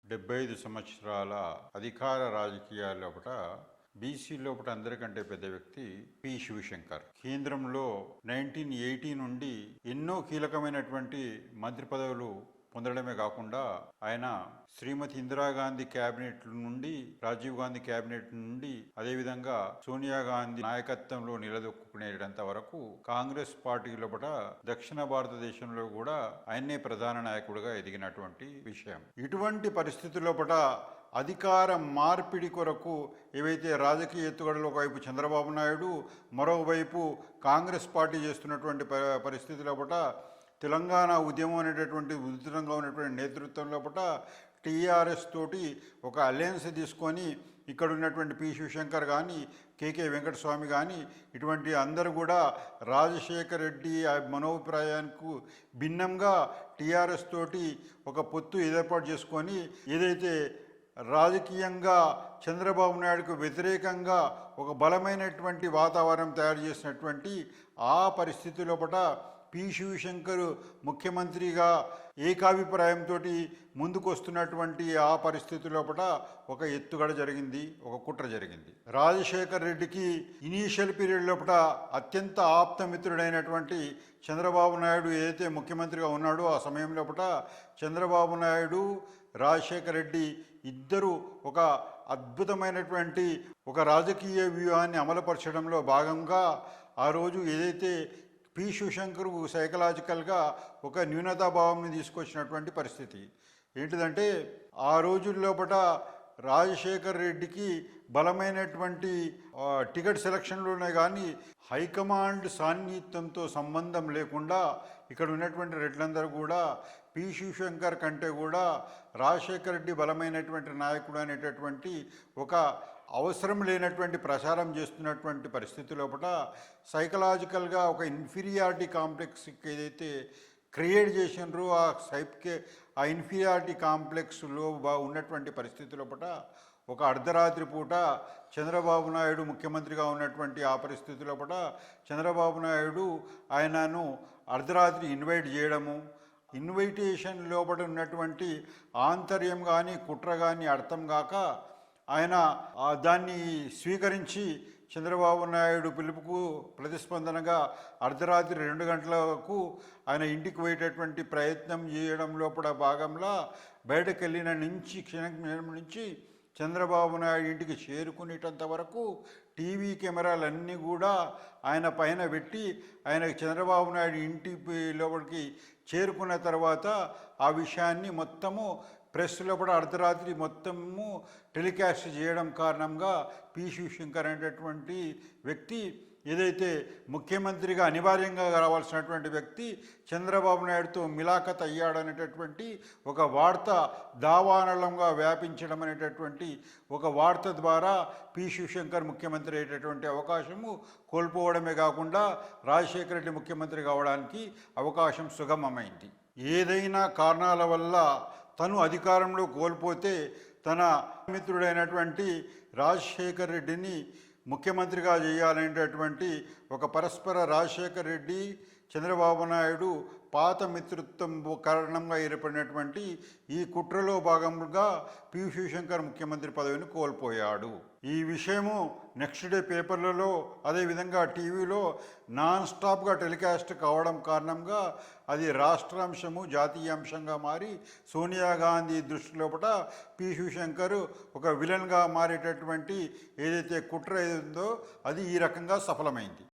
75 సంవత్సరాల అధికార రాజకీయాల లోపట బీసీ లోపల అందరికంటే పెద్ద వ్యక్తి పి శివశంకర్. కేంద్రంలో 1980 నుండి ఎన్నో కీలకమైనటువంటి మంత్రి పదవులు పొందడమే కాకుండా ఆయన శ్రీమతి ఇందిరాగాంధీ క్యాబినెట్ నుండి, రాజీవ్ గాంధీ క్యాబినెట్ నుండి, అదేవిధంగా సోనియా గాంధీ నాయకత్వంలో నిలదొక్కునేటంత వరకు కాంగ్రెస్ పార్టీ లోపల దక్షిణ భారతదేశంలో కూడా ఆయన్నే ప్రధాన నాయకుడిగా ఎదిగినటువంటి విషయం. ఇటువంటి పరిస్థితుల లోపల అధికార మార్పిడి కొరకు ఏవైతే రాజకీయ ఎత్తుగడలు, ఒకవైపు చంద్రబాబు నాయుడు, మరోవైపు కాంగ్రెస్ పార్టీ చేస్తున్నటువంటి పరిస్థితుల లోపల తెలంగాణ ఉద్యమం అనేటటువంటి ఉధృతంగా ఉన్నటువంటి నేతృత్వం లోపల టీఆర్ఎస్ తోటి ఒక అలయన్స్ తీసుకొని ఇక్కడ ఉన్నటువంటి పి శివశంకర్ కానీ, కేకే వెంకటస్వామి కానీ, ఇటువంటి అందరూ కూడా రాజశేఖర్ రెడ్డి మనోభిప్రాయానికి భిన్నంగా టీఆర్ఎస్ తోటి ఒక పొత్తు ఏర్పాటు చేసుకొని ఏదైతే రాజకీయంగా చంద్రబాబు నాయుడుకు వ్యతిరేకంగా ఒక బలమైనటువంటి వాతావరణం తయారు చేసినటువంటి ఆ పరిస్థితి లోపల పి శివశంకర్ ముఖ్యమంత్రిగా ఏకాభిప్రాయంతో ముందుకు వస్తున్నటువంటి ఆ పరిస్థితి లోపల ఒక ఎత్తుగడ జరిగింది, ఒక కుట్ర జరిగింది. రాజశేఖర్ రెడ్డికి ఇనీషియల్ పీరియడ్ లోపల అత్యంత ఆప్తమిత్రుడైనటువంటి చంద్రబాబు నాయుడు ఏదైతే ముఖ్యమంత్రిగా ఉన్నాడో ఆ సమయం లోపల చంద్రబాబు నాయుడు, రాజశేఖర్ రెడ్డి ఇద్దరు ఒక అద్భుతమైనటువంటి ఒక రాజకీయ వ్యూహాన్ని అమలుపరచడంలో భాగంగా ఆ రోజు ఏదైతే పి శివశంకర్ సైకలాజికల్గా ఒక న్యూనతాభావంని తీసుకొచ్చినటువంటి పరిస్థితి ఏంటిదంటే, ఆ రోజుల్లోపట రాజశేఖర్ రెడ్డికి బలమైనటువంటి టికెట్ సెలక్షన్లోనే కానీ హైకమాండ్ సాన్నిహిత్యంతో సంబంధం లేకుండా ఇక్కడ ఉన్నటువంటి రెడ్లందరూ కూడా పి శివశంకర్ కంటే కూడా రాజశేఖర్ రెడ్డి బలమైనటువంటి నాయకుడు అనేటటువంటి ఒక అవసరం లేనటువంటి ప్రచారం చేస్తున్నటువంటి పరిస్థితి లోపల సైకలాజికల్గా ఒక ఇన్ఫీరియారిటీ కాంప్లెక్స్ ఏదైతే క్రియేట్ చేసినారో ఆ ఇన్ఫీరియారిటీ కాంప్లెక్స్లో ఉన్నటువంటి పరిస్థితి లోపల ఒక అర్ధరాత్రి పూట చంద్రబాబు నాయుడు ముఖ్యమంత్రిగా ఉన్నటువంటి ఆ పరిస్థితి లోపల చంద్రబాబు నాయుడు ఆయనను అర్ధరాత్రి ఇన్వైట్ చేయడము, ఇన్విటేషన్ లోపల ఉన్నటువంటి ఆంతర్యం కానీ కుట్ర కానీ అర్థం కాక ఆయన దాన్ని స్వీకరించి చంద్రబాబు నాయుడు పిలుపుకు ప్రతిస్పందనగా అర్ధరాత్రి 2 గంటలకు ఆయన ఇంటికి పోయేటటువంటి ప్రయత్నం చేయడం లోపల భాగంలో బయటకు వెళ్ళిన క్షణం నుంచి చంద్రబాబు నాయుడు ఇంటికి చేరుకునేటంత వరకు టీవీ కెమెరాలన్నీ కూడా ఆయన పైన పెట్టి ఆయన చంద్రబాబు నాయుడు ఇంటి లోపలికి చేరుకున్న తర్వాత ఆ విషయాన్ని మొత్తము ప్రెస్ లోపల అర్ధరాత్రి మొత్తము టెలికాస్ట్ చేయడం కారణంగా పి శివశంకర్ అనేటటువంటి వ్యక్తి ఏదైతే ముఖ్యమంత్రిగా అనివార్యంగా రావాల్సినటువంటి వ్యక్తి చంద్రబాబు నాయుడుతో మిలాఖత్ అయ్యాడనేటటువంటి ఒక వార్త దావానలంగా వ్యాపించడం అనేటటువంటి ఒక వార్త ద్వారా పి శివశంకర్ ముఖ్యమంత్రి అయ్యేటటువంటి అవకాశము కోల్పోవడమే కాకుండా రాజశేఖర రెడ్డి ముఖ్యమంత్రి కావడానికి అవకాశం సుగమమైంది. ఏదైనా కారణాల వల్ల తను అధికారంలో కోల్పోతే తన మిత్రుడైనటువంటి రాజశేఖర్ రెడ్డిని ముఖ్యమంత్రిగా చేయాలనేటటువంటి ఒక పరస్పర రాజశేఖర్ రెడ్డి, చంద్రబాబు నాయుడు పాత మిత్రత్వం కారణంగా ఏర్పడినటువంటి ఈ కుట్రలో భాగంగా పి శివశంకర్ ముఖ్యమంత్రి పదవిని కోల్పోయాడు. ఈ విషయము నెక్స్ట్ డే పేపర్లలో అదేవిధంగా టీవీలో నాన్ స్టాప్గా టెలికాస్ట్ కావడం కారణంగా అది రాష్ట్రాంశము, జాతీయాంశంగా మారి సోనియా గాంధీ దృష్టి లోపల పి శివశంకర్ ఒక విలన్గా మారేటటువంటి ఏదైతే కుట్ర ఏదో అది ఈ రకంగా సఫలమైంది.